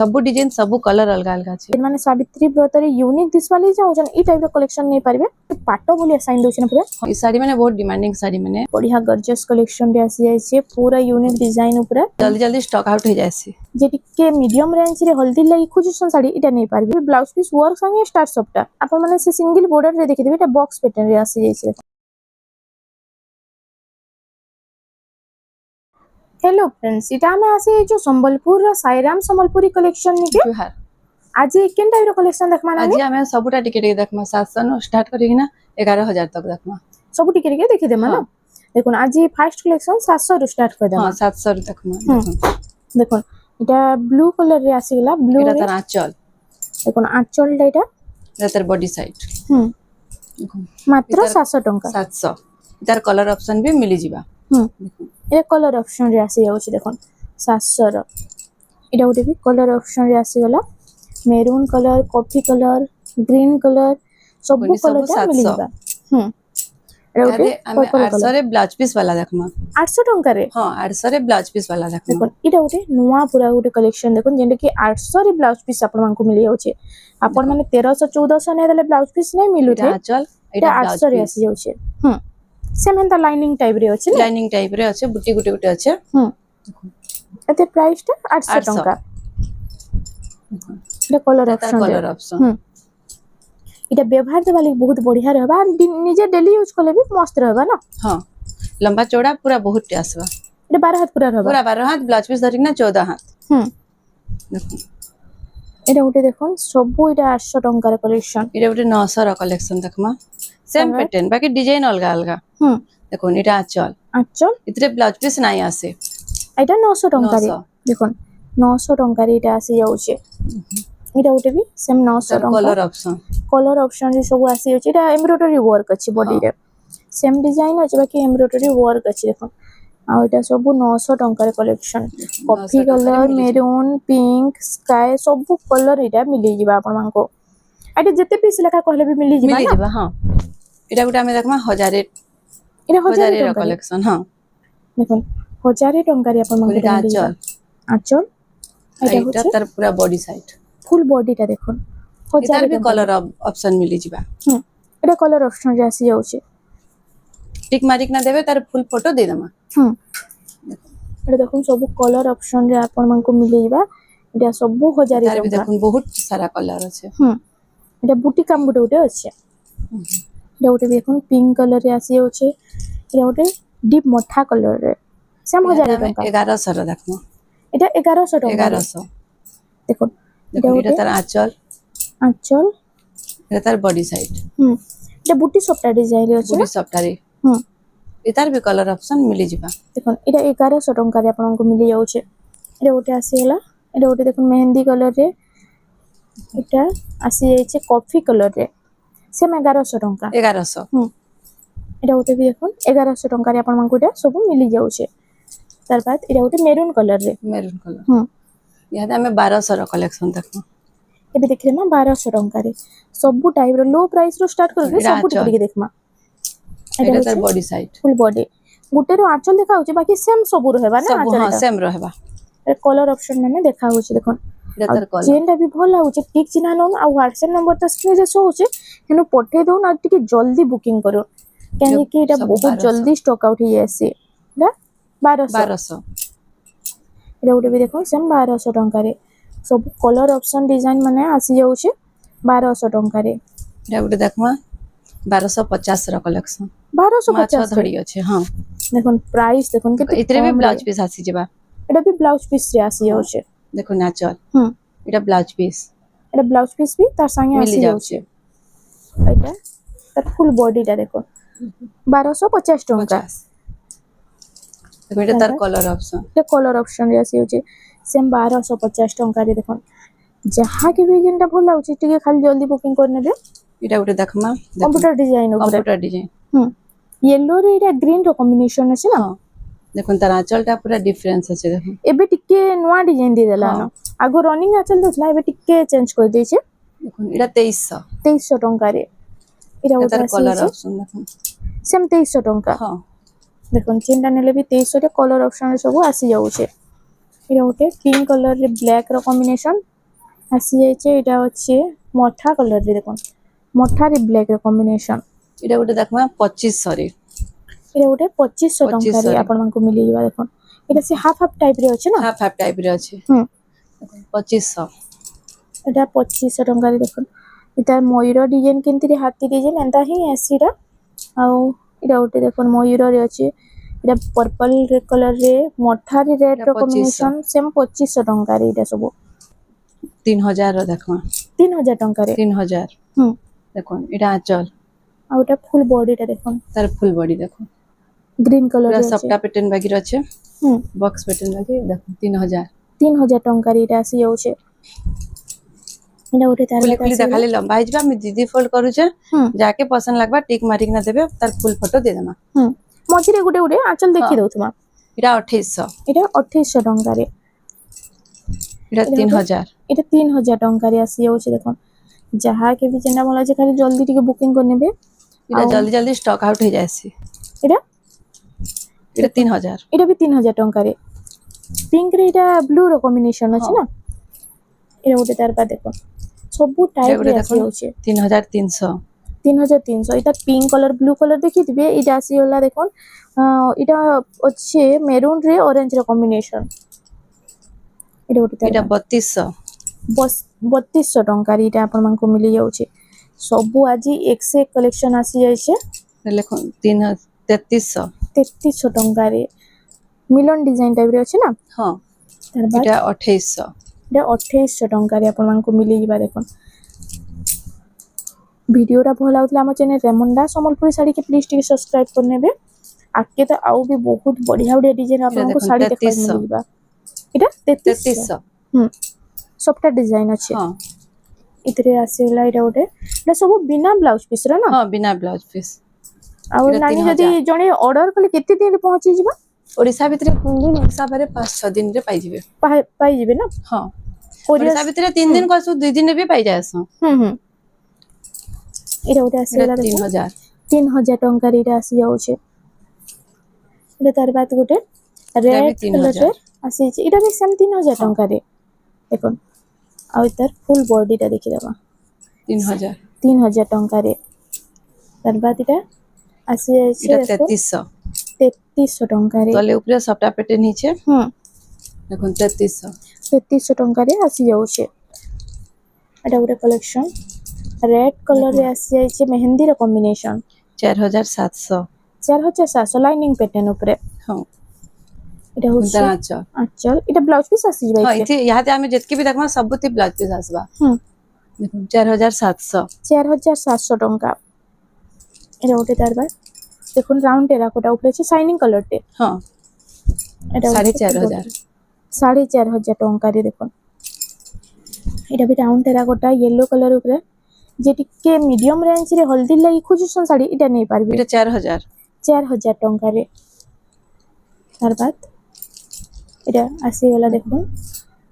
सब डिजाइन सब कलर अलग अलग अछि माने सावित्री व्रत रे यूनिक दिसवा ले जाउछन ई टाइप रो कलेक्शन नै पारबे पाटो बोली साइन दोछन पूरा ई साड़ी माने बहुत डिमांडिंग साड़ी माने बढ़िया गॉर्जियस कलेक्शन रे आसी जाय छै पूरा यूनिक डिजाइन ऊपर जल्दी जल्दी स्टॉक आउट हो जायसी जे टिके मीडियम रेंज रे हल्दी लागि खोजछन साड़ी इटा नै पारबे ब्लाउज पीस वर्क संगे स्टार्ट सबटा अपन माने से सिंगल बॉर्डर रे देखि देबे इटा बॉक्स पैटर्न रे आसी जाय छै। हेलो फ्रेंड्स इटा हमें आसे जो संबलपुर रा साईराम संबलपुरी कलेक्शन निके जुहार आज केन टाइप रो कलेक्शन देखमा ना आज हमें सबटा टिके टिके देखमा 700 नो स्टार्ट करिना 11000 तक देखमा सब टिके टिके देखि देमा ना देखुन आज फर्स्ट कलेक्शन 700 रो स्टार्ट कर देमा हां 700 रो देखमा देखुन इटा ब्लू कलर रे आसी गेला ब्लू एटा तर आंचल देखुन आंचल डेटा एतर बॉडी साइड देखुन मात्र 700 टंका 700 इतार कलर ऑप्शन भी मिली जिबा ए कलर ऑप्शन रे आसी जाउछ देखुन 700 रो इटा उठे भी कलर ऑप्शन रे आसी गेला maroon colour coffee colour green colour सब कलर ता मिली जिबा एटा हमें 800 रे ब्लाउज पीस वाला देखमा 800 टंका रे हां 800 रे ब्लाउज पीस वाला देखमा देखुन इटा उठे नुवा पूरा उठे कलेक्शन देखुन जेंडे कि 800 रे ब्लाउज पीस आपण मानकु मिली जाउछे आपण माने 1300 1400 ने देले ब्लाउज पीस नै मिलु थे आंचल इटा 800 रे आसी जाउछे सेम हेंता लाइनिंग टाइप रे अछि लाइनिंग टाइप रे अछि बुटी गुटी गुटी अछि एते प्राइस ता 800 टंका इटा कलर ऑप्शन इटा व्यवहार दे वाली बहुत बढ़िया रहबा निजे डेली यूज करले भी मस्त रहबा ना हां लंबा चौड़ा पूरा बहुत आसबा इटा 12 हाथ पूरा रहबा पूरा 12 हाथ ब्लाउज पीस धरिना 14 हाथ देखो इटा उठे देखो सब इटा 800 टंका रे कलेक्शन इटा उठे 900 रा कलेक्शन देखमा सेम पैटर्न बाकी डिजाइन अलग अलग देखो इटा आंचल इतरे ब्लाउज पीस नाही आसे इटा 900 टंका रे देखो 900 टंका रे इटा आसी जाउछे इटा उठे भी सेम 900 टंका कलर ऑप्शन रे सब आसी अछि इटा एम्ब्रॉयडरी वर्क अछि बॉडी रे सेम डिजाइन अछि बाकी एम्ब्रॉयडरी वर्क अछि देखो आ इटा सब 900 टंका रे collection coffee colour maroon pink sky सब कलर इटा मिली जिबा आपण मानको आटे जते पीस लेखा कहले भी मिली जिबा हां इटा गुटा में देखमा 1000 इटा 1000 रा कलेक्शन हां देखो 1000 टंका रे आपण मानको आंचल इटा तर पूरा बॉडी साइड फुल बॉडी टा देखो इधर भी कलर ऑप्शन मिली जिबा एटा कलर ऑप्शन रे आसी जाउछे टिक मारिक ना देबे तार फुल फोटो दे दमा एटा देखो सब कलर ऑप्शन रे आपण मानको मिली जिबा एटा सब 1000 टंका भी देखो बहुत सारा कलर আছে एटा बुटी काम गुटे गुटे আছে एटा गुटे देखो पिंक कलर रे आसी जाउछे एटा गुटे डीप मठा कलर रे सेम 1000 टंका 1100 रा देखो एटा 1100 टंका 1100 देखो एटा तर आंचल एटा तर बॉडी साइड एटा बुटी सप्टा डिजाइन रे अछि बुटी सप्टा रे इतार भी कलर ऑप्शन मिली जिबा देखो एटा 1100 टंका रे आपन को मिली जाउछे एटा गोटे आसीला एटा गोटे देखो मेहंदी कलर रे एटा आसी जाय छे कॉफी कलर रे सेम 1100 टंका 1100 एटा गोटे भी देखो 1100 टंका रे आपन मानको एटा सब मिली जाउछे तार बाद एटा गोटे मेरून कलर याद हमें 1200 रो कलेक्शन देखो एबे देखले ना 1200 टंका रे सब टाइप रो लो प्राइस रो स्टार्ट कर सब टिके देखमा एटा तर बॉडी साइड फुल बॉडी गुटे रो आंचल देखा होचे बाकी सेम सब रहबा ना आंचल हां सेम रहबा ए कलर ऑप्शन माने देखा होचे देखो जेनटा भी भल लागुचे ठीक चिन्हा नो आ व्हाट्सएप नंबर त स्क्रीन रे शो होचे हेनु पठे दो ना टिके जल्दी बुकिंग करो काहे कि एटा बहुत जल्दी स्टॉक आउट हो जायसे ना 1200 एटा उठे भी देखो सेम 1200 टंका रे सब कलर ऑप्शन डिजाइन माने आसी जाउचे 1200 टंका रे एटा उठे देखमा 1250 रो कलेक्शन 1250 धड़ी अछि हां देखो प्राइस देखो कि इतरे भी ब्लाउज पीस आसी जेबा एटा भी ब्लाउज पीस रे आसी जाउचे देखो नाचल एटा ब्लाउज पीस भी तार संगे आसी जाउचे एटा तार फुल बॉडी टा देखो 1250 टंका देखो एटा तार कलर ऑप्शन रे आसी जाउचे सेम 1250 टंका रे देखो जहा के भी जेनटा भल लागुचे टिके खाली जल्दी बुकिंग करने दे एटा उठे देखमा कंप्यूटर डिजाइन येलो रे एटा ग्रीन रो कॉम्बिनेशन अछि ना देखो तार आंचलटा पूरा डिफरेंस अछि देखो एबे टिके नवा डिजाइन दे देला ना आगो रनिंग आंचल दोथला एबे टिके चेंज कर दै छे देखो एटा 2300 टंका रे एटा उधर कलर ऑप्शन देखो सेम 2300 टंका हां देखो चिंता नेले भी 2300 रे कलर ऑप्शन सब आसी जाउ छे एटा उठे पिंक कलर रे ब्लैक रो कॉम्बिनेशन আসি যাইছে এটা হচ্ছে মঠা কলর রে দেখুন মঠা রে ব্ল্যাক ର কম্বিনেশন এটা গোটে দেখমা 2500 রে এটা গোটে 2500 টঙ্কাରେ 2500 ଆପଣଙ୍କୁ ମିଳିଯିବା ଦେଖୁন এটা সে হাফ হাফ টাইপ রে ଅଛି না হাফ হাফ টাইপ রে আছে হুম 2500 এটা 2500 ଟଙ୍କାରେ ଦେଖୁন এটা ମୟୂର ଡିଜାଇନ କେମିତି ହାତୀ ଡିଜାଇନ ଏନ୍ତା ହିଁ ଆସିଟା ଆଉ ଏଇଟା ଗୋଟେ ଦେଖୁନ ମୟୂରରେ ଅଛି এটা ପର୍ପଲ କଲର ରେ ମଠାରେ ରେଡ୍ ର 2500 କମ୍ବିନେସନ ସେମ୍ 2500 ଟଙ୍କାରେ ଏଇଟା ସବୁ 3000 ର ଦେଖମା 3000 ଟଙ୍କାରେ 3000 ହୁଁ দেখুন এটা আঁচল ଆଉ এটা ফুল বডিটা দেখুন তার ফুল বডি দেখুন গ্রিন কলর পুরা রে আছে সবটা প্যাটার্ন বাগির আছে হুম বক্স প্যাটার্ন বাগি দেখুন 3000 3000 ଟଙ୍କାରେ ଏଇଟା ଆସି ଯାଉଛି এটা ଗୋଟେ ତାର খুলি খুলি দেখালে লম্বা হয়ে যাবে আমি দিদি ফোল্ড করুছে হুম যাকে পছন্দ লাগবা টিক মারিক না দেবে তার ফুল ফটো দিয়ে দেমা হুম ମଝିରେ ଗୋଟେ ଗୋଟେ ଆଞ୍ଚଲ ଦେଖି ଦଉଥିମା এটা 2800 এটা 2800 ଟଙ୍କାରେ এটা 3000 এটা 3000 ଟଙ୍କାରେ ଆସି ଯାଉଛି ଦେଖୁন ଯାହା କେ ବି ଯେନ୍ତା ଭଲ ଅଛି ଖାଲି ଜଲ୍ଦି ଟିକେ ବୁକିଂ କରିନେବେ এটা জলদি জলদি স্টক আউট হয়ে যাচ্ছে এটা এটা 3000 এটা ବି 3000 ଟଙ୍କାରେ ପିଙ୍କ ରେ এটা ବ୍ଲୁ ର କମ୍ବିନେସନ ଅଛି ନା এটা ଗୋଟେ ତାର ପା ଦେଖ ସବୁ ଟାଇପ ରେ ଆସି ଯାଉଛି 3300 3300 এটা পিঙ্ক কলর ব্লু কলর দেখিଥିବେ এটা ଆସିଗଲା ଦେଖୁন এটা ଅଛି মেরুন রে অরেঞ্জ ର কম্বিনেসন এটা ଗୋଟେ ତାର এটা 3200 3200 ଟଙ୍କାରେ ଏଇଟା ଆପଣମାନଙ୍କୁ ମିଳି ଯାଉଛି ସବୁ ଆଜି ଏକ୍ସ କଲେକ୍ସନ ଆସି ଯାଇଛି দেখুন 3300 3300 ଟଙ୍କାରେ ମିଲନ ଡିଜାଇନ ଟାଇପ ରେ ଅଛି ନା হ্যাঁ ତାର ବାଦ এটা 2800 এটা 2800 ଟଙ୍କାରେ ଆପଣମାନଙ୍କୁ ମିଳିଯିବା ଦେଖୁন ভিডিওটা ଭଲ ଲାଗୁଥିଲା ଆମ ଚ୍ୟାନେଲ ରେମଣ୍ଡା ସମ୍ବଲପୁରୀ ଶାଢ଼ୀ କି ପ୍ଲିଜ ଟିକେ ସବସ୍କ୍ରାଇବ କରିନେବେ ଆଗକେ ତ ଆଉ ବି ବହୁତ ବଢିଆ ବଢିଆ ଡିଜାଇନ ଆପଣଙ୍କୁ ଦେଖନ୍ତୁ, ଶାଢ଼ୀ ଦେଖିବାକୁ 3300 ମିଳିଯିବା এটা 3300 3300 সবটা ডিজাইন আছে হ্যাঁ এଥିରେ ଆସିଗଲା এটা ଗୋଟେ এটা ସବୁ ବିନା ବ୍ଲାଉଜ ପିସ ର ନା হ্যাঁ বিনা ব্লাউজ পিস ଆଉ ଏଇଟା ନାନୀ 3000 ଯଦି ଜଣେ ଅର୍ଡର କଲେ କେତେ ଦିନରେ ପହଞ୍ଚି ଯିବା ওড়িশা ভিতরে 3 দিন ওড়িশা বাইরে 5-6 দিন রে পাইଯିবে ପାଇଯିବେ ନା হ্যাঁ କୋରିୟର ওড়িশা ভিতরে 3 দিন কসু 2 দিন রে ବି পাই যায়ছ ହୁଁ এটা ଗୋଟେ এটা ଆସିଗଲା ଦେଖ 3000 3000 ଟଙ୍କାରେ ଏଇଟା ଆସି ଯାଉଛି এটা ତାର ବାଦ ଗୋଟେ ବି ରେଡ୍ 3000 କଲରରେ ଆସିଛି ଏଇଟା ବି ସେମ୍ 3000 ଟଙ୍କାରେ ଦେଖୁନ ଆଉ ତାର ফুল বডিটা ଦେଖିଦେବା 3000 3000 ଟଙ୍କାରେ ତାର ବାଦ ଏଇଟା আসি এটা যাচ্ছে 3300 3300 ଟଙ୍କାରେ তলে উপরে সবটা পেটে নিচে হুম দেখুন 3300 3300 ଟଙ୍କାରେ ଆସି ଯାଉଛି এটা ଗୋଟେ କଲେକ୍ସନ ରେଡ୍ କଲରରେ ଆସି ଯାଇଛି ମେହେନ୍ଦୀର କମ୍ବିନେସନ 4700 4700 ଲାଇନିଂ ପ୍ୟାଟର୍ନ ଉପରେ হ্যাঁ এটা হচ্ছে কুন্তলা আঁচল আঁচল এটা ব্লাউজ পিস ଆସିଯିବ হ্যাঁ ଏଥିରେ ইতি ইয়াতে আমি যেতকি বি দেখমা সবুতি ব্লাউজ পিস আসবা হুম দেখুন 4700 4700 ଟଙ୍କା এটা ଗୋଟେ তার বাদ দেখুন রাউন্ড টেরাকোটা উপরে আছে শাইনিং কালারটে হ্যাঁ এটা 4500 4500 ଟଙ୍କାରେ দেখুন এটা ବି ରାଉଣ୍ଡ ଟେରାକୋଟା ୟେଲୋ କଲର ଉପରେ যে ଟିକେ ମିଡିୟମ ରେଞ୍ଜ ରେ ହଳଦୀ ଲାଗି ଖୋଜୁଛନ୍ ଶାଢୀ এটা ନେଇ ପାରିବେ এটা 4000 4000 ଟଙ୍କାରେ তার বাদ এটা ଆସିଗଲା দেখুন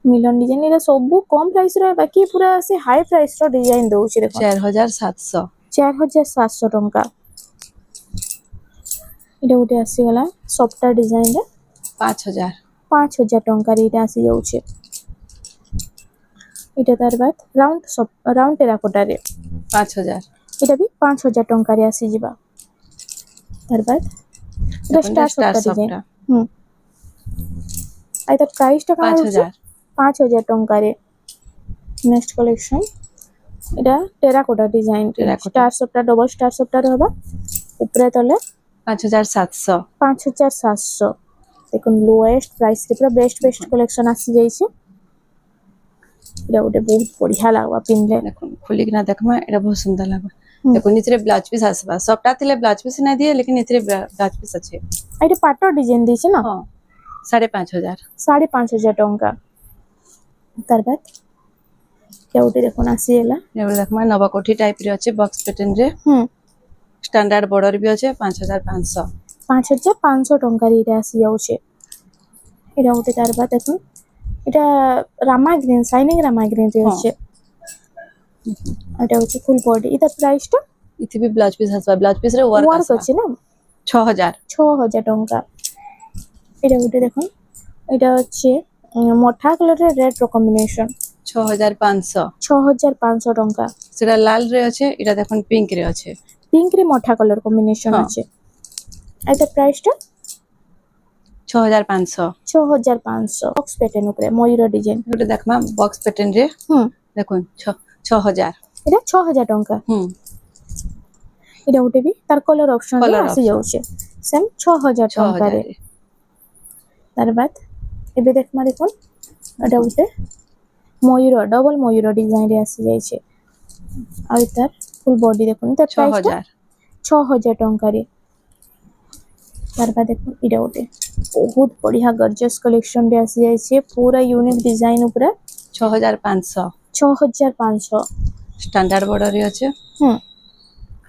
মিলন ডিজাইন এটা ସବୁ কম প্রাইস ର বাকি পুরা ସେ হাই প্রাইস ର ডিজাইন ଦଉଛି দেখুন 4700 4700 ଟଙ୍କା এটা ଗୋଟେ ଆସିଗଲା ସଫ୍ଟ ଡିଜାଇନ ରେ 5000 5000 ଟଙ୍କାରେ ଏଇଟା ଆସି ଯାଉଛି এটা তার বাদ রাউন্ড টেরাকোটারে 5000 এটা ବି 5000 ଟଙ୍କାରେ ଆସିଯିବା ତାର ବାଦ এটা ଷ୍ଟାର ସଫ୍ଟ ଡିଜାଇନ ହୁଁ আর তার প্রাইসটা কেমন হচ্ছে 5000 ଟଙ୍କାରେ নেক্সট কালেকশন এটা টেরাকোটা ডিজাইন স্টার সফটটা ডবল স্টার সফটটা হবা উপরে তলে 5700 5700 দেখুন লোয়েস্ট প্রাইস রে পুরা বেস্ট কলেকশন আসি যাইছে এটা ওটা বহুত বঢ়িয়া লাগবা পিনলে দেখুন খুলি কিনা দেখমা এটা বহুত সুন্দর লাগবে দেখুন নিচে ব্লাউজ পিস আসবা সবটা থিলে ব্লাউজ পিস না দিয়ে লেকিন নিচে ব্লাউজ পিস আছে এটা পাটো ডিজাইন দিছে না হ্যাঁ 5500 5500 ଟଙ୍କା তার বাদ কেউটি দেখুন আসিলা এবারে দেখমা নবকোঠি টাইপ রে আছে বক্স প্যাটার্ন রে হুম স্ট্যান্ডার্ড বর্ডর বি আছে 5500 5500 ଟଙ୍କାରେ এটা আসি যাচ্ছে এটা ওটা তার বাদ দেখুন এটা রামা গ্রিন শাইনিং রামা গ্রিন রে আছে এটা হচ্ছে ফুল বডি এটা প্রাইসটা ইথি বি ব্লাউজ পিস আসবা ব্লাউজ পিস রে ওয়ার্ক আছে না 6000 ଟଙ୍କା এটা ওটা দেখুন এটা হচ্ছে মঠা কালারের রেড র কম্বিনেশন 6500 6500 ଟଙ୍କା সেটা লাল রে আছে, এটা দেখুন পিঙ্ক রে আছে। পিঙ্ক রে মঠা কলর কম্বিনেশন হ্যাঁ। আছে। এটা প্রাইসটা 6500। 6500 বক্স প্যাটার্ন উপরে ময়ূর ডিজাইন। গোটে দেখমা বক্স প্যাটার্ন রে দেখুন 6000। এটা 6000 ଟଙ୍କା। এটা ଗୋଟେ ବି ତାର କଲର ଅପସନ ରେ ଆସି ଯାଉଛି ସେମ୍ 6000 ଟଙ୍କାରେ। ତାର ବାଦ ଏବେ ଦେଖମା ଦେଖୁନ ଏଟା ଗୋଟେ ମୟୂର ଡବଲ ମୟୂର ଡିଜାଇନ ରେ ଆସି ଯାଇଛି। ଆଉ ତାର ଫୁଲ ବଡି ଦେଖୁନ ତାର ପ୍ରାଇସ 6000 ଟଙ୍କାରେ। ତାର ବାଦ ଦେଖୁନ ଏଟା ଗୋଟେ ବହୁତ ବଢିଆ ଗର୍ଜିୟସ୍ କଲେକ୍ସନ ରେ ଆସି ଯାଇଛି ପୁରା ୟୁନିକ ଡିଜାଇନ ଉପରେ 6500। 6500 स्टैंडर्ड बॉर्डर रे আছে।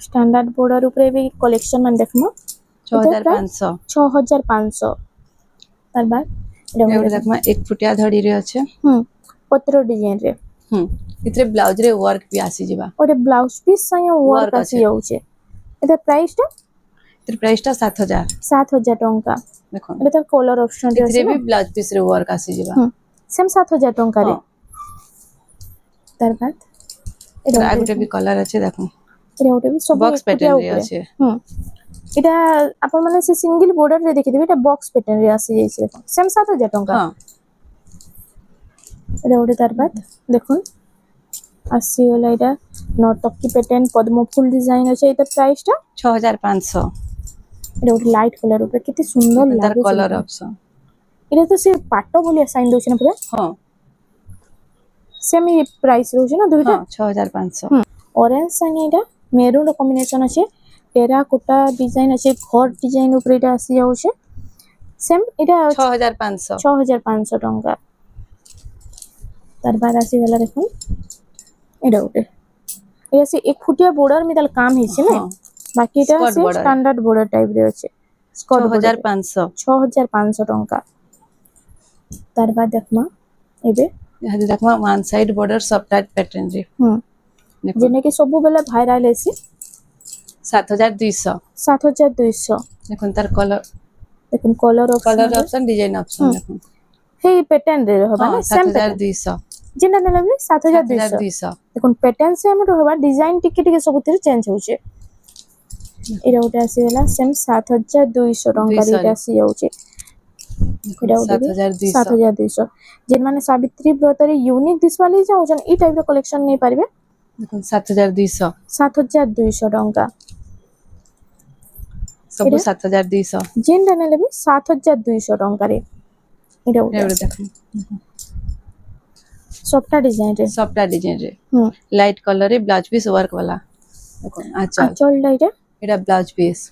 स्टैंडर्ड बॉर्डर ऊपर भी कलेक्शन मान देखमो 6500। 6500 तार बाद एबे देखमा एक फुटिया धड़ी रे আছে। पत्र डिजाइन रे इतरे ब्लाउज रे वर्क भी आसी जिबा। ओटे ब्लाउज पीस संगे वर्क आसी जाउचे। एटा प्राइस टा इतर प्राइस टा 7000। 7000 टंका। देखो एटा तर कलर ऑप्शन रे इतरे भी ब्लाउज पीस रे वर्क आसी जिबा। सेम 7000 टंका रे। तार बाद एटा आगुटे भी कलर আছে দেখো। এটা ওটা भी सब बॉक्स पैटर्न रे আছে। এটা আপন মানে সে সিঙ্গেল বর্ডার রে দেখি দিবে এটা বক্স প্যাটার্ন রে আসি যাইছে দেখো সেম 7000 টাকা। এটা ওটা তার বাদ দেখুন আসি গলা এটা নটকি প্যাটার্ন পদ্ম ফুল ডিজাইন আছে এটা প্রাইসটা 6500। এটা ওটা লাইট কালার উপরে কত সুন্দর তার লাগে কলর অপশন। এটা তো সে পাট্টো বলি সাইন দউছ না পুরা। সেমি প্রাইস রହୁଛି না দুইটা। 6500। ऑरेंज संगे এটা মেরুন কম্বিনেশন আছে টেরাকোটা ডিজাইন আছে ঘর ডিজাইন উপরে এটা আসি যাচ্ছে সেম এটা 6500। 6500 টাকা। তার বাদ আসি গলা দেখুন এটা ওটে এটা সে এক ফুটিয়া বর্ডার মিতাল কাম হইছে না বাকি এটা সে স্ট্যান্ডার্ড বর্ডার টাইপ রে আছে। 6500। 6500 টাকা। তার বাদ দেখমা এবে यहां देखमा वन साइड बॉर्डर सब टाइप पैटर्न रे। जेने के सब बेले भाइराल हेसी 7200। 7200 देखुन तार कलर देखुन कलर ऑप्शन डिजाइन ऑप्शन देखुन हे पैटर्न रे रहबा ना सेम 7200। जेना नेला 7200 देखुन पैटर्न सेम रहबा डिजाइन टिके टिके सब तिरे चेंज होचे। एरा उटा आसी गला सेम 7200 टंका रे आसी जाउचे। एरा उटा 7200 जेन माने सावित्री व्रत रे यूनिक दिसवाली जाउछन ई टाइप रो कलेक्शन नै पारबे। देखुन 7200। 7200 टंका सब 7200 जेन नेले भी 7200 टंका रे। एरा उटा देखुन सबटा डिजाइन रे लाइट कलर रे ब्लाउज पीस वर्क वाला देखुन आंचल लाइट एटा ब्लाउज पीस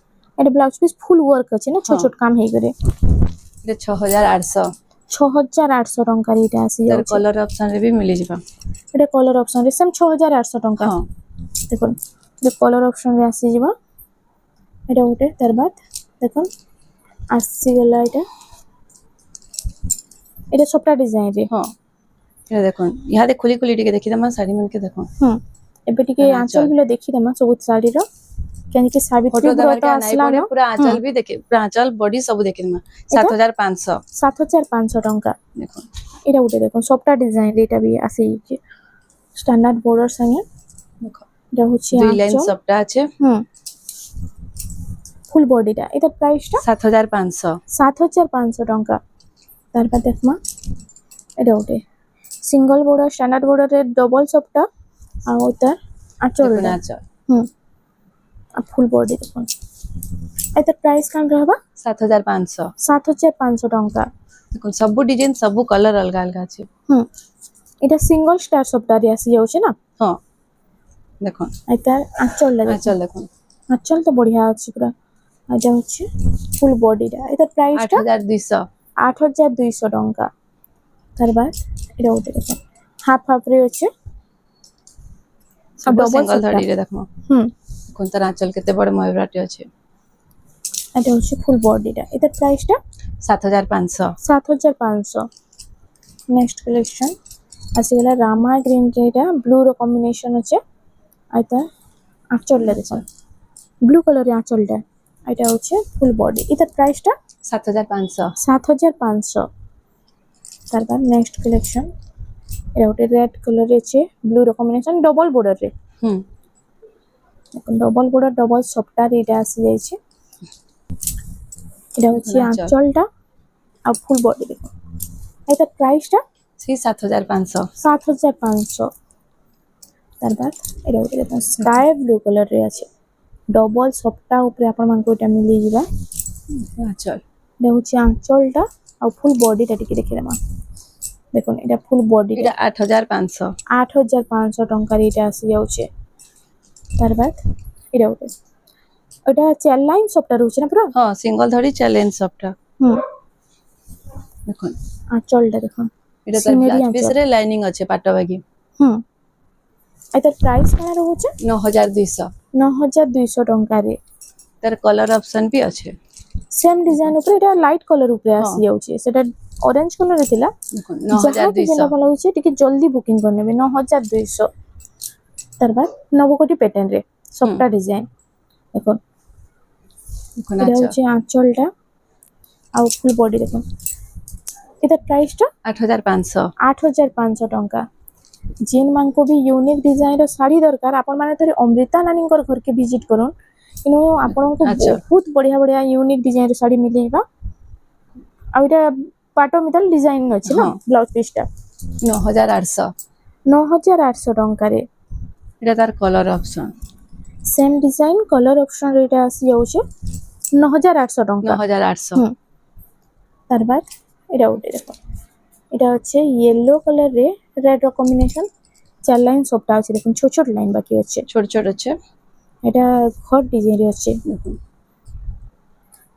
फुल वर्क अछि ना छोट छोट काम हे करे। एटा 6800। 6800 टंका रे एटा आसी जाउ कलर ऑप्शन रे भी मिली जिबा। एटा कलर ऑप्शन रे सेम 6800 टंका। देखुन जे कलर ऑप्शन रे आसी जिबा एटा उटे तार बाद देखुन आसी गला एटा सबटा डिजाइन रे। ये देखुन यहाँ दे खुली खुली टिके देखि दमा साड़ी मन के देखो। एबे टिके आंचल बिले देखि दमा सब साड़ी रो केन के सावित्री व्रत आसला ना पूरा आंचल भी देखे पूरा आंचल बॉडी सब देखि दमा 7500। 7500 टंका। देखो एटा उटे देखो सबटा डिजाइन रे एटा भी आसी जे स्टैंडर्ड बॉर्डर संगे देखो एटा होछि दुई लाइन सबटा আছে। फुल बॉडीटा एटा प्राइसटा 7500। 7500 टंका। तार बाद देखमा एटा उटे सिंगल बॉर्डर स्टैंडर्ड बॉर्डर रे डबल सबटा आ उतार आचल आ फुल बॉडी देखो एटा प्राइस कान रहबा 7500। 7500 टंका। देखो सब डिजाइन सब कलर अलग अलग আছে। এটা সিঙ্গল স্টার সবটা রে আসি যাচ্ছে না। देखो এটা আঁচল देखो আঁচল তো বঢ়িয়া আছে পুরা। এটা হচ্ছে ফুল বডিটা এটা প্রাইসটা 8200। 8200 টাকা। তার বাদ এটা ওটা দেখো হাফ হাফ রে আছে सब सिंगल धड़ी रे देखो কোন তার আঁচল কেতে বড় ময়ূরাটি আছে। এটা হচ্ছে ফুল বডিটা এটা প্রাইসটা 7500। 7500। নেক্সট কালেকশন আসিগলা রামা গ্রিন রেটা ব্লু র কম্বিনেশন আছে। আইতা আঁচলটা দেখুন ব্লু কালার আঁচলটা এটা হচ্ছে ফুল বডি এটা প্রাইসটা 7500। 7500। তারপর নেক্সট কালেকশন এটা গোটে রেড কলর আছে ব্লু র কম্বিনেশন ডবল বর্ডর রে হুম দেখুন ডবল বর্ডর ডবল সফটার এটা আসি যাইছে এটা হচ্ছে আঁচল। আঁচলটা আর ফুল বডি দেখুন এটা প্রাইসটা সেই 7500 7500 তারপর এটা গোটে দেখুন স্কাই ব্লু কলর রে আছে ডবল সফটা উপরে আপন মানকো এটা মিলি ଯିବା আঁচল। এটা হচ্ছে আঁচলটা আর ফুল বডিটা টিকে দেখে দেমা দেখুন এটা ফুল বডিটা এটা 8500 8500 টঙ্কার এটা আসি যাচ্ছে তারপর এটা গোটে এটা চার লাইন সফটা রହୁଛି না পুরা হ্যাঁ সিঙ্গল ধরি চ্যালেঞ্জ সবটা হুম দেখুন আঁচলটা দেখুন এটা তার সিনেরি ব্লাউজ পিস আঁচল রে লাইনিং আছে পাটবাগি হুম এটার প্রাইস কেন রହୁଛି 9200 9200 ଟଙ୍କାରେ তার কলর অপশন বি আছে সেম ডিজাইন উপরে এটা লাইট কলর উপরে আসি যাଉଛି সেটা অরেঞ্জ কলর ଥିଲା দেখুন ଯାହାକି ଯେନ୍ଟା 9200 ଭଲ ଲାଗୁଛି ଟିକେ ଜଲ୍ଦି ବୁକିଂ କରିନେବେ 9200 ତାରপর নবকোটি প্যাটার্ন রে সবটা ডিজাইন দেখুন দেখুন এটা আচ্ছা হচ্ছে আঁচলটা আর ফুল বডি দেখুন এটা প্রাইসটা 8500 8500 ଟଙ୍କା जेन मानको भी यूनिक डिजाइन रो साड़ी दरकार आपण माने थरे अमृता नानींकर घर के विजिट करूँ किनु आपण को अच्छा। बहुत बढ़िया बढ़िया यूनिक डिजाइन रो साड़ी मिलेबा आ इटा पाटो मितल डिजाइन अछि ना हाँ। ब्लाउज पीसटा 9800 9800 टंका रे এটা তার colour option same design colour option रे इटा आसी जाउछे 9800 टंका 9800 হুম তারপর এটা উঠে দেখো এটা হচ্ছে ইয়েলো কালার রে রেড র কম্বিনেশন চার লাইন সবটা আছে দেখুন ছোট ছোট লাইন বাকি আছে ছোট ছোট আছে এটা ঘর ডিজাইন রে আছে দেখুন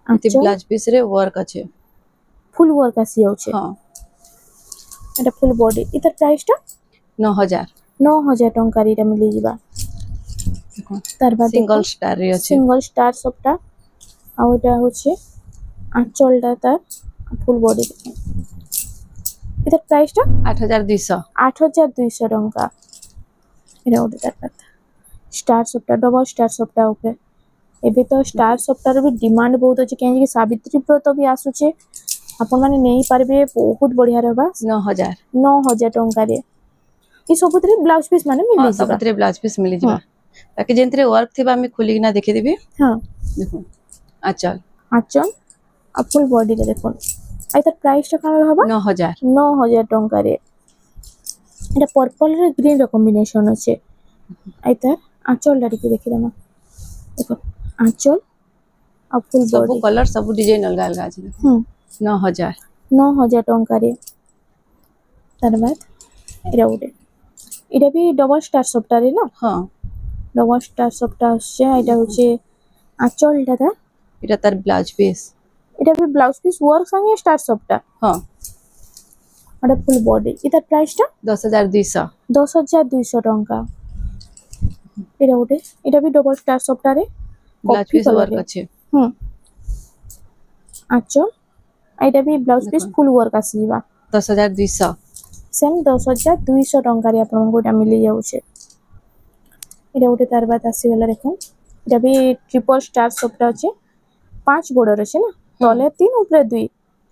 এতে আচ্ছা ব্লাউজ পিস রে ওয়ার্ক আছে ফুল ওয়ার্ক আসি যাচ্ছে হ্যাঁ এটা ফুল বডি এটার প্রাইসটা 9000 9000 টঙ্কার এটা মিলি ଯିବା দেখুন তার বাদ সিঙ্গল স্টার রে আছে সিঙ্গল স্টার সবটা আর এটা হচ্ছে আঁচলটা তার ফুল বডি এটার প্রাইসটা 8200 8200 ଟଙ୍କା এটা ଗୋଟେ ତାର ବାଦ ଷ୍ଟାର ସପ୍ତାହ ଡବଲ ଷ୍ଟାର ସପ୍ତାହ ଉପରେ ଏବେ ତ ଷ୍ଟାର ସପ୍ତାହର ବି ଡିମାଣ୍ଡ ବହୁତ ଅଛି କାହିଁକି ସାବିତ୍ରୀ ବ୍ରତ ବି ଆସୁଛେ ଆପଣମାନେ ନେଇପାରିବେ ବହୁତ ବଢିଆ ରହିବା 9000 9000 ଟଙ୍କାରେ ଏ ସବୁଥିରେ ବ୍ଲାଉଜ ପିସ୍ ମାନେ ହଁ ମିଳିଯିବ ସବୁଥିରେ ବ୍ଲାଉଜ ପିସ୍ ମିଳିଯିବ ବାକି ଯେନ୍ଥିରେ ୱାର୍କ ଥିବା ଆମେ ଖୋଲିକିନା ଦେଖିଦେବି ହଁ ଦେଖୁন ଆଚଲ ଆଞ୍ଚଲ ଆଉ ଫୁଲ ବଡିରେ ଦେଖୁন ଆଉ ତାର ପ୍ରାଇସଟା କଣ ରହିବ 9000 9000 ଟଙ୍କାରେ এটা পর্পল রে গ্রিন র কম্বিনেশন আছে আই তার আঁচলটা টিকে দেখিদেমা দেখো আঁচল আর ফুল ସବୁ বডি କଲର ସବୁ ଡିଜାଇନ ଅଲଗା ଅଲଗା ଅଛି হুম 9000 9000 ଟଙ୍କାରେ ତାର ବାଦ এটা ଗୋଟେ এটা ବି ডবল স্টার সপ্তাহে না ହଁ ডবল স্টার সপ্তাহ আসছে এটা হচ্ছে আঁচলটা তার এটা তার ব্লাউজ পিস এটা ବି ব্লাউজ পিস ওয়ার্ক সঙ্গে স্টার সপ্তাহ ହଁ এটা ফুল বডি এটার প্রাইসটা 10200 10200 ଟଙ୍କା এটা ଗୋଟେ এটা ବି ডবল স্টার সপ্তাহে ব্লাউজ কফি পিস ୱାର୍କ কলরে ଅଛି হুম আঁচল এটা ବି ব্লাউজ পিସ୍ ଦେଖନ୍ତୁ। ফুল ওয়ার্ক ଆସିଯିବା 10200 ସେମ୍ 10200 ଟଙ୍କାରେ ଆପଣଙ୍କୁ ଏଇଟା ମିଳିଯାଉଛି ଏଇଟା ଗୋଟେ ତାର ବାଦ ଆସିଗଲା ଦେଖୁନ୍ ଏଇଟା ବି ଟ୍ରିପଲ ଷ୍ଟାର ସପ୍ଟା ଅଛି 5 ବର୍ଡର ଅଛି ନା ତଳେ 3 ଉପରେ 2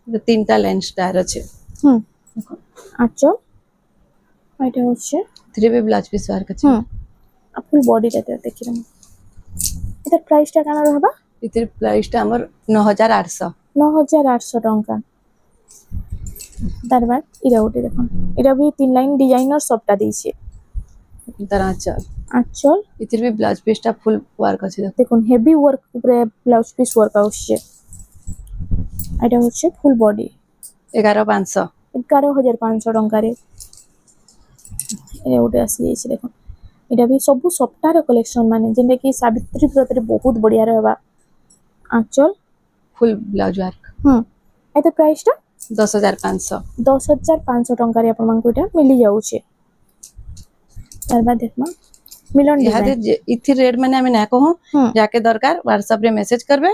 এটা তিনটা লাইন স্টার আছে হুম আঁচল এটা হচ্ছে three B blouse piece work ଅଛି হুম আর ফুল বডিটা দেখিলাম এটা প্রাইসটা কেন রহবা এটির প্রাইসটা আমার 9800 9800 ଟଙ୍କା তার বাদ এটা ଗୋଟେ দেখুন এটা ବି 3 লাইন ডিজাইনর সবটা দিয়েছে তার আঁচল আঁচল এটির বি ব্লাউজ পিসটা ফুল ୱାର୍କ ଅଛି দেখুন দেখুন হেভি ওয়ার্ক উপরে ব্লাউজ পিস ওয়ার্ক আসছে এটা হচ্ছে ফুল বডি 11500 11500 ଟଙ୍କାରେ এটা ଗୋଟେ ଆସିଯାଇଛି ଦେଖୁন এটা ବି ସବୁ ସପ୍ତାହର କଲେକ୍ସନ ମାନେ ଯେନ୍ଟା କି ସାବିତ୍ରୀ ବ୍ରତରେ ବହୁତ ବଢିଆ ରହିବା ଆଞ୍ଚଲ ফুল ব্লাউজ ୱାର୍କ ହୁଁ ଏତେ ପ୍ରାଇସଟା 10500 10500 ଟଙ୍କାରେ ଆପଣମାନଙ୍କୁ ଏଇଟା ମିଳିଯାଉଛି ତାର ବାଦ ଦେଖମା ମିଲନ ଇହାଦେ ଡିଜାଇନ ଇଥି ରେଟ୍ ମାନେ ଆମେ ନା କହୁ ହୁଁ ଯାକେ ଦରକାର WhatsApp ରେ মেসেজ করবে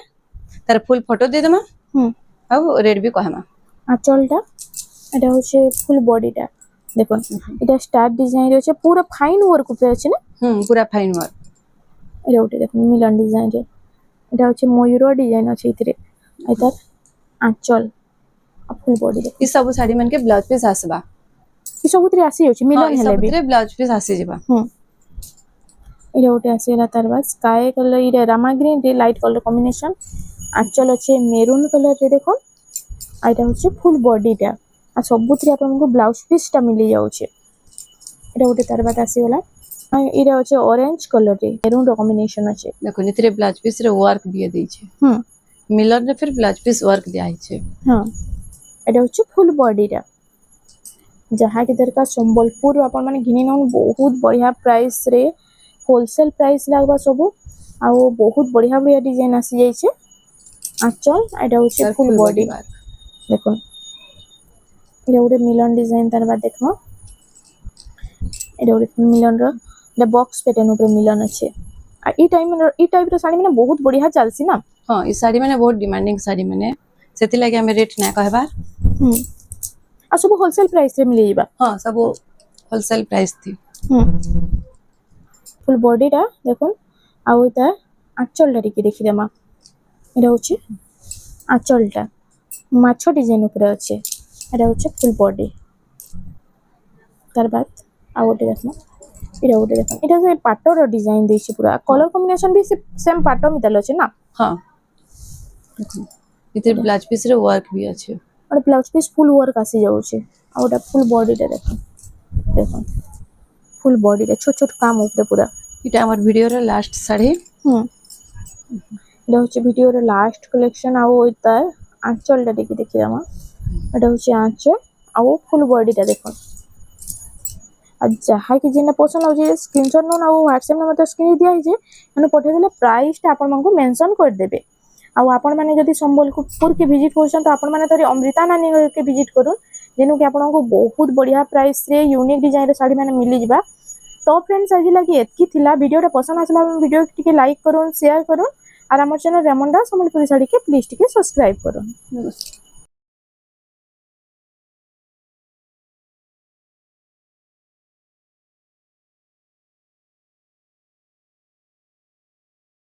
তার ফুল ফটো দিয়ে দেমা ହୁଁ ଆଉ ରେଟ୍ ବି କହମା আঁচলটা এটা হচ্ছে ফুল বডিটা দেখুন এটা স্টার ডিজাইন আছে পুরো ফাইন ওয়ার্ক উপরে আছে না পুরা ফাইন ୱାର୍କ এটা ওটা দেখুন মিলন ডিজাইন রে এটা হচ্ছে ময়ূর ডিজাইন আছে এଥିରେ আর তার আঁচল আর ফুল বডি দেখুন ই ସବୁ ଶାଢୀ ମାନକେ ବ୍ଲାଉଜ ପିସ୍ আসবা इ सब उतरे आसी होची मिलन हेले सब भी रे ब्लाउज पीस आसी जिबा इटा उठे आसीला तार बाद स्काई कलर इटा रामा ग्रीन रे लाइट कलर कॉम्बिनेशन आंचल अच्छे मेरून कलर रे देखो आइटा होचे फुल बॉडी टा आ सबुतरे आपन को ब्लाउज पीस टा मिली जाउचे इटा उठे तार बाद आसीला इटा होचे ऑरेंज कलर रे मेरून रो कॉम्बिनेशन अच्छे देखो नितरे ब्लाउज पीस रे वर्क दिए दै छै मिलर रे फिर ब्लाउज पीस वर्क दिया छै हां इटा होचे फुल बॉडी टा जहाँ के दरकार संबलपुर अपन माने घिनी नन बहुत बढ़िया प्राइस रे होलसेल प्राइस लागबा सब आ बहुत बढ़िया बढ़िया डिजाइन आसी जाई छे आंचल एटा होचे फुल बॉडी देखो एटा उडे मिलन डिजाइन तार बाद देखो एटा उडे मिलन रो एटा बॉक्स पैटर्न ऊपर मिलन अच्छे आ ई टाइप रो साड़ी माने बहुत बढ़िया चलसी ना हां ई साड़ी माने बहुत डिमांडिंग साड़ी माने सेति लागि हमें रेट ना कहबार आ सब होलसेल प्राइस रे मिली जाबा हां सब होलसेल प्राइस थी फुल बॉडी टा देखो आ ओइता आंचल टा टिके देखि देमा एटा होचे आंचल टा माछो डिजाइन ऊपर अच्छे एटा होचे फुल बॉडी तार बाद आ ओटे देखो एटा ओटे देखो एटा से पाटो रो डिजाइन देछि पूरा कलर कॉम्बिनेशन भी सेम पाटो मितल अछि ना हां देखो इते ब्लाउज पीस रे वर्क भी अछि और ब्लाउज पीस फुल वर्क आसी जाउ छै आ ओटा फुल बॉडी टा देखो देखो फुल बॉडी रे छोट छोट काम ऊपर पूरा इटा हमर वीडियो रे लास्ट साड़ी एटा होचे वीडियो रे लास्ट कलेक्शन आ ओइता आंचल टा देखि दामा एटा होचे आंचल आ वो फुल बॉडी टा देखो आ जहा कि जेना पसंद हो जे स्क्रीनशॉट न आ WhatsApp न मते स्क्रीन दिया जे माने पठे देले प्राइस टा आपन मानको मेंशन कर देबे आ आपन माने जदी संबलपुर के विजिट करछन तो आपन माने तरी अमृता नानी के विजिट करूँ जेनु कि आपन को बहुत बढ़िया प्राइस रे यूनिक डिजाइन रे साड़ी माने मिली जिबा तो फ्रेंड्स आज लगी एतकी थिला वीडियो पसंद आसला वीडियो टिके लाइक करूँ शेयर करूँ और हमर चैनल रेमंडा संबलपुरी साड़ी के प्लीज टिके सब्सक्राइब करूँ।